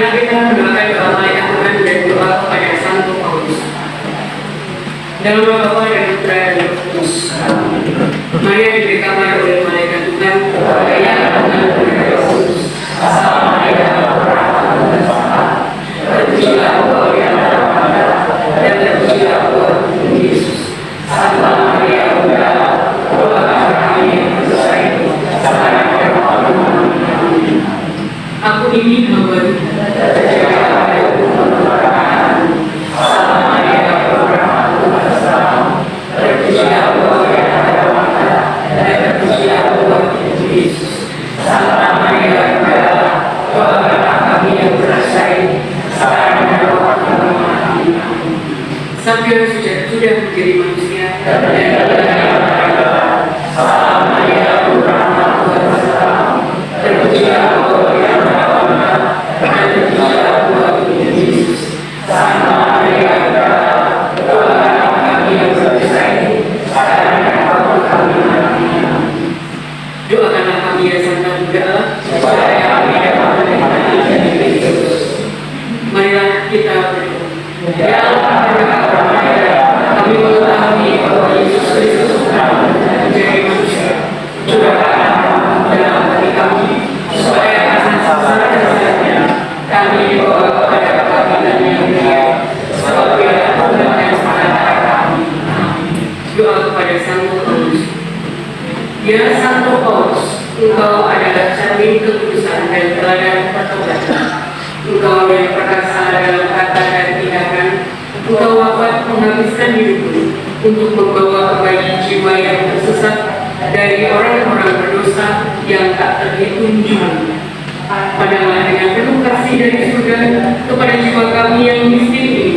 Marilah kita mendoakan doa malaikat Tuhan dan doa kepada Santo Paulus. Dalam nama Bapa dan Putra dan Roh Kudus. Maria diberi kabar oleh malaikat Tuhan, Maria Tuhan Yesus. Salam Maria, terpujilah Engkau di antara wanita dan terpujilah Engkau Yesus. Santa Maria Bunda, doakan kami yang berdosa ini sekarang dan waktu kami. Aku ingin membuat Sabda sudah menjadi manusia dan Salam Maria, Tuhan bersamamu, terpujilah Engkau di antara wanita dan terpujilah Engkau Yesus. Santa Maria, doakanlah kami yang berdosa ini sekarang dan waktu kami mati. Doakanlah kami ya Santa Bunda Allah, supaya kami dapat menikmati janji Kristus. Marilah kita berdoa. Ya Allah, kami mengetahui bahwa Yesus Kristus menjadi manusia, curahkan dalam hati kami, supaya karena sesaat-saatnya kami dibawa kepada kebangkitan yang mulia, seperti yang Tuhan yang antara kami. Doa kepada Santo Paulus. Ya Santo Paulus, Engkau adalah cermin kekudusan dan teladan pertobatan. Engkau yang perkasa dalam kata dan tindakan. Engkau wafat menghabiskan hidupmu untuk membawa kembali jiwa yang tersesat dari orang-orang berdosa yang tak terhitung jumlahnya. Pandanglah dengan penuh kasih dari surga kepada jiwa kami yang miskin ini,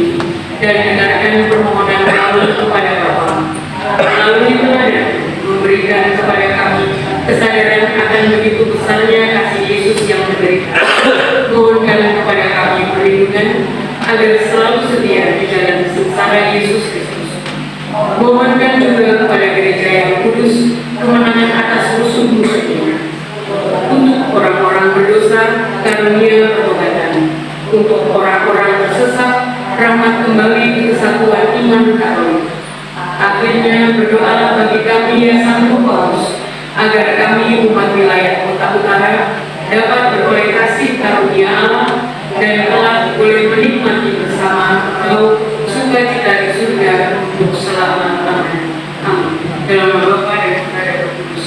dan dengarkan permohonan kami kepada Bapa. Melalui teladan memberikan kepada kami kesadaran akan begitu besarnya kasih Yesus yang menderita. Mohonkan kepada kami perlindungan agar selalu setia di dalam sengsara Yesus Kristus. Mohonkan juga kepada gereja yang kudus kemenangan atas musuh-musuhnya. Untuk orang-orang berdosa, karunia pertobatan. Untuk orang-orang tersesat, rahmat kembali ke kesatuan iman Katolik. Akhirnya berdoalah bagi kami ya Santo Paulus, agar kami umat wilayah Kota Utara dapat beroleh kasih karunia Allah dan kelak boleh menikmati bersama Engkau sukacita di surga untuk selama-lamanya. Amin. Dalam nama Bapa dan Putra dan Roh Kudus.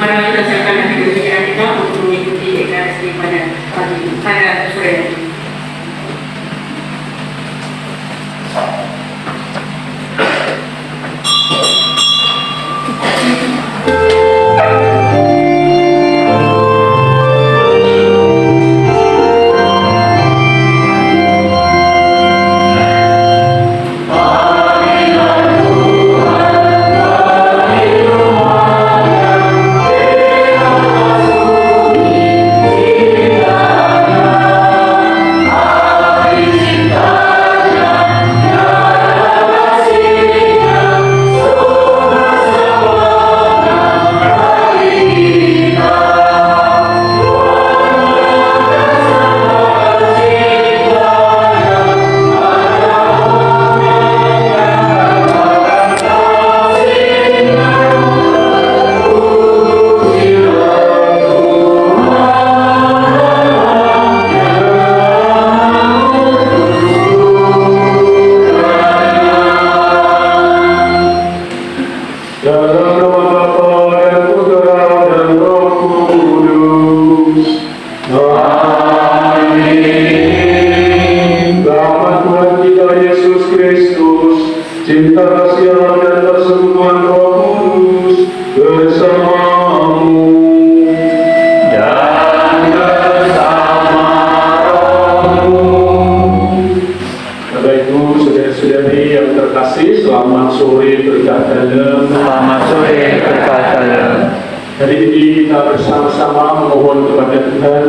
Mari kita siapkan hati dan pikiran kita untuk mengikuti ekaristi pada sore ini. Hari ini kita bersama-sama memohon kepada Tuhan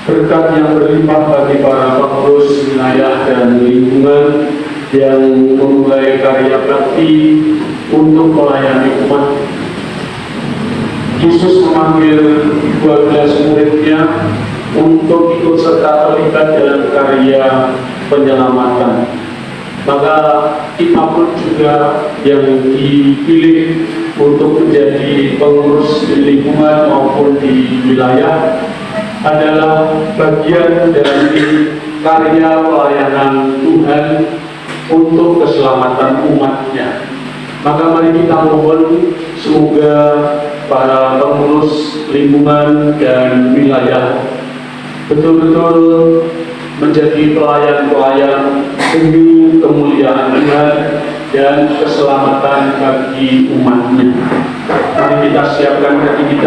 berkat yang berlimpah bagi para pengurus wilayah dan lingkungan yang memulai karya bakti untuk melayani umat. Yesus memanggil 12 muridnya untuk ikut serta terlibat dalam karya penyelamatan. Maka kita pun juga yang dipilih untuk menjadi pengurus di lingkungan maupun di wilayah adalah bagian dari karya pelayanan Tuhan untuk keselamatan umatnya. Maka mari kita mohon semoga para pengurus lingkungan dan wilayah betul-betul menjadi pelayan-pelayan demi kemuliaan Tuhan dan keselamatan bagi umatnya. Mari kita siapkan hati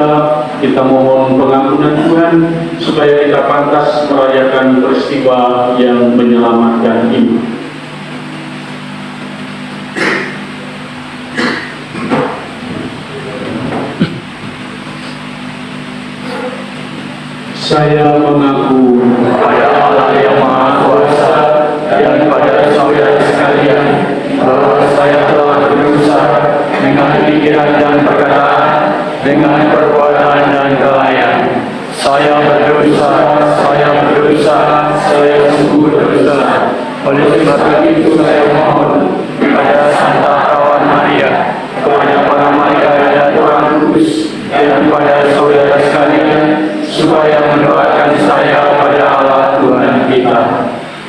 kita mohon pengampunan Tuhan supaya kita pantas merayakan peristiwa yang menyelamatkan ini. Saya mengaku Pada Allah yang Maha Kuasa dan pada saudara sekalian bahwa saya telah berusaha dengan pikiran dan perkataan, dengan perbuatan dan kelalaian. Saya berdosa, saya sungguh berdosa. Oleh sebab itu saya mohon kepada Santa Kawan Maria, kepada para malaikat dan Tuhan Kudus, dan kepada saudara sekalian, supaya mendoakan saya pada Allah Tuhan kita.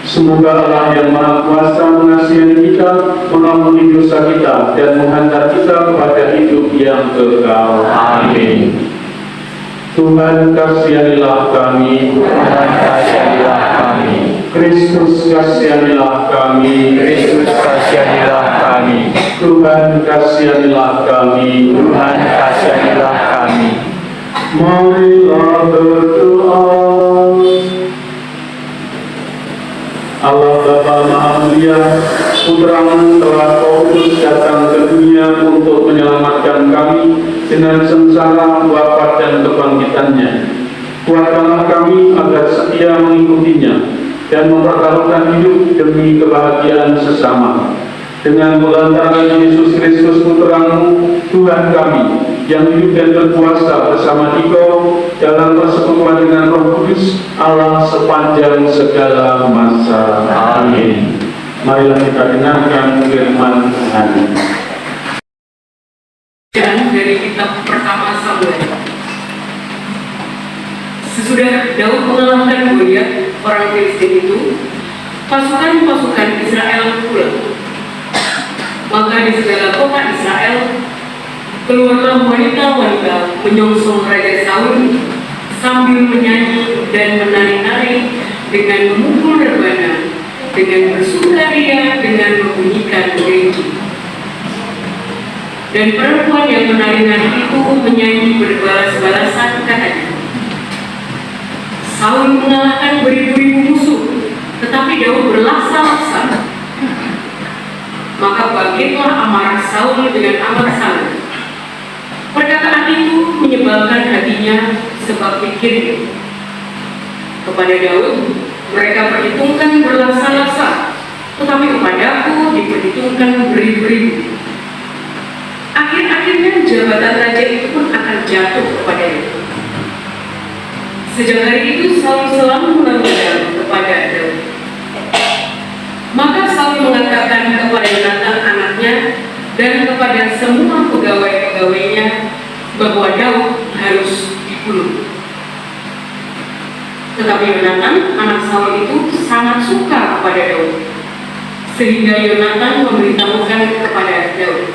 semoga Allah yang Maha Kuasa mengasihi kita, mengampuni dosa kita, dan menghantar kita kepada hidup yang kekal. Amin. Tuhan kasihanilah kami. Tuhan kasihanilah kami. Kristus kasihanilah kami. Kristus kasihanilah kami. Tuhan kasihanilah kami. Tuhan kasihanilah kami. Marilah berdoa. Allah Bapa Maha Mulia, Putra-Mu telah Kau utus datang ke dunia untuk menyelamatkan kami dengan sengsara, wafat dan kebangkitannya. Kuatkanlah kami agar setia mengikutinya dan mempertaruhkan hidup demi kebahagiaan sesama. Dengan melantarkan Yesus Kristus Putra-Mu, Tuhan kami, yang hidup dan berkuasa bersama Dikau dalam persekutuan dengan Roh Kudus, Allah sepanjang segala masa. Amin. Marilah kita dengarkan firman Tuhan. Dan dari kitab pertama Samuel. Sesudah Daud mengalahkan Goliat orang Filistin itu, pasukan-pasukan Israel pulang. Maka di segala kota Israel keluarlah wanita-wanita menyongsong Raja Saul sambil menyanyi dan menari-nari dengan memukul rebana, dengan bersukaria, dengan membunyikan genggi. Dan perempuan yang menari-nari itu menyanyi berbalas-balasan katanya, Saul mengalahkan beribu-ribu musuh, tetapi Daud berlaksa-laksa. Maka bangkitlah amarah Saul dengan amat sangat. Perkataan itu menyebalkan hatinya sebab pikirnya. Kepada Daud, mereka perhitungkan berlaksa-laksa, tetapi kepadaku diperhitungkan beribu-ribu. Akhir-akhirnya jabatan raja itu pun akan jatuh kepadanya. Sejak hari itu Saul selalu mengandalkan kepada Daud. Maka Saul mengatakan kepada Yonatan anaknya dan kepada semua pegawai-pegawainya bahwa Daud harus dibunuh. Tetapi Yonatan anak Saul itu sangat suka kepada Daud, sehingga Yonatan memberitahukan kepada Daud,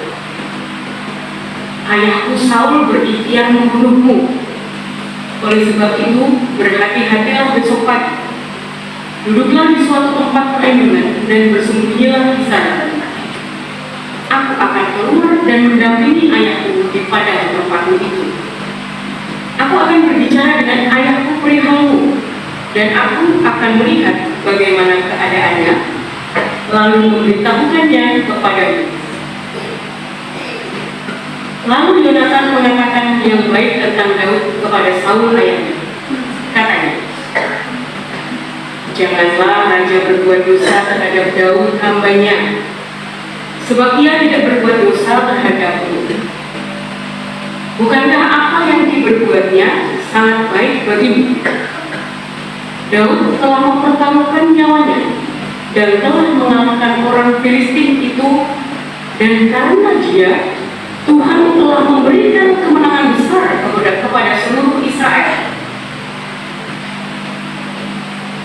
ayahku Saul berikhtiar membunuhmu. Oleh sebab itu berhati-hatilah besok pagi. Duduklah di suatu tempat perlindungan dan bersembunyilah di sana. Aku akan keluar dan mendampingi ayahku di padang tempatmu itu. Aku akan berbicara dengan ayahku perihalmu, dan aku akan melihat bagaimana keadaannya, lalu memberitahukannya kepadamu. Lalu Yonatan mengatakan yang baik tentang Daud kepada Saul ayahnya. Katanya, janganlah raja berbuat dosa terhadap Daud hambanya, sebab ia tidak berbuat dosa terhadapmu. Bukankah apa yang diperbuatnya sangat baik bagimu? Daud telah mempertaruhkan nyawanya dan telah mengalahkan orang Filistin itu, dan karena dia, Tuhan telah memberikan kemenangan besar kepada seluruh Israel.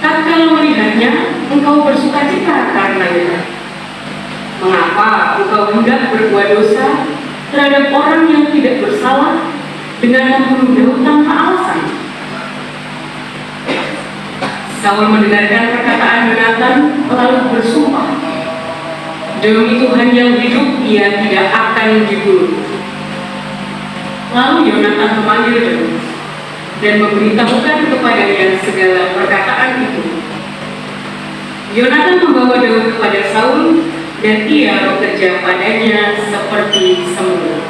Tatkala melihatnya, engkau bersukacita karenanya. Mengapa engkau hendak berbuat dosa terhadap orang yang tidak bersalah dengan membunuh Daud tanpa alasan? Saul mendengarkan perkataan Yonatan lalu bersumpah, demi Tuhan yang hidup, ia tidak akan dibunuh. Lalu Yonatan memanggil Daud dan memberitahukan kepadanya segala perkataan itu. Yonatan membawa Daud kepada Saul, dan ia bekerja padanya seperti semula.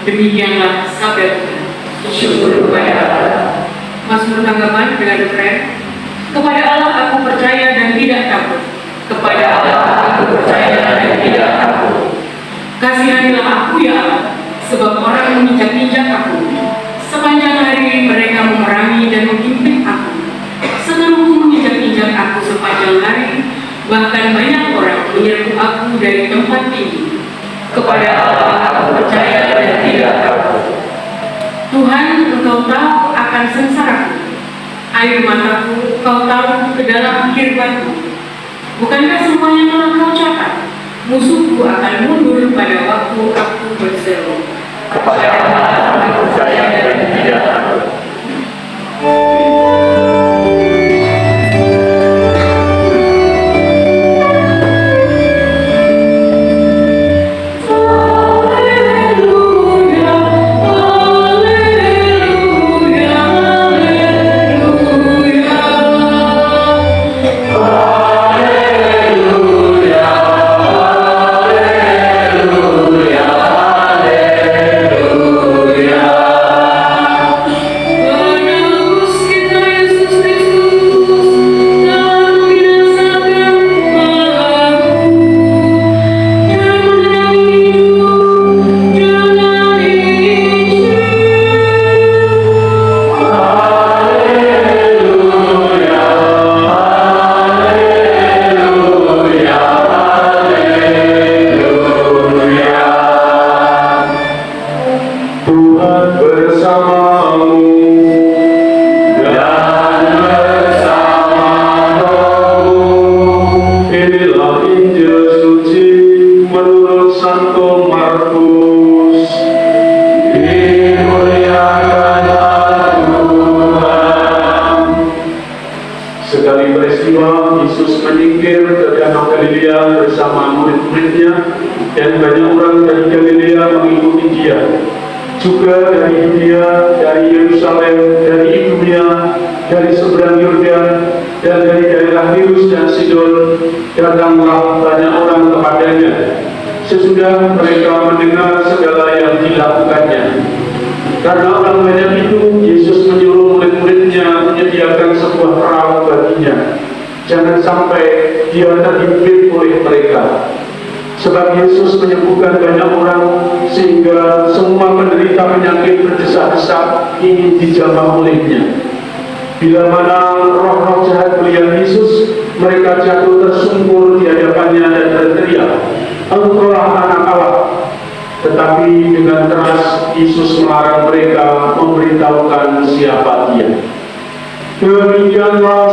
Demikianlah sabda Tuhan. Syukur kepada Allah. Mazmur tanggapan dengan referen, kepada Allah aku percaya dan tidak takut. Kepada Allah aku percaya dan tidak takut. Kasihanilah aku ya Allah, sebab orang menginjak-injak aku. Sepanjang hari mereka memerangi dan menghimpit aku. Seluruhku menginjak-injak aku sepanjang hari, bahkan banyak orang menyerbu aku dari tempat tinggi. Kepada Allah aku percaya dan tidak takut. Tuhan, engkau tahu akan sengsaraku. Air mataku kau taruh ke dalam kirbatku. Bukankah semuanya telah kau catat? Musuhku akan mundur pada waktu aku berseru. Kepada Allah aku percaya dan tidak takut. Sekali peristiwa, Yesus menyingkir ke Danau Galilea bersama murid-muridnya, dan banyak orang dari Galilea mengikuti dia. Juga dari Yudea, dari Yerusalem, dari Idumea, dari seberang Yordan, dan dari daerah Tirus dan Sidon, datanglah banyak orang kepadanya. Sesudah mereka mendengar segala yang dilakukannya. Karena orang banyak itu, Yesus menyuruh murid-muridnya menyediakan sebuah perahu baginya. Jangan sampai dia terhimpit oleh mereka. Sebab Yesus menyembuhkan banyak orang, sehingga semua penderita penyakit berdesak-desak ingin dijamah olehnya. Bila mana roh-roh jahat melihat Yesus, mereka jatuh tersungkur di hadapannya dan berteriak, "Engkaulah Anak Allah." Tetapi dengan keras Yesus melarang mereka memberitahukan siapa dia. Demikianlah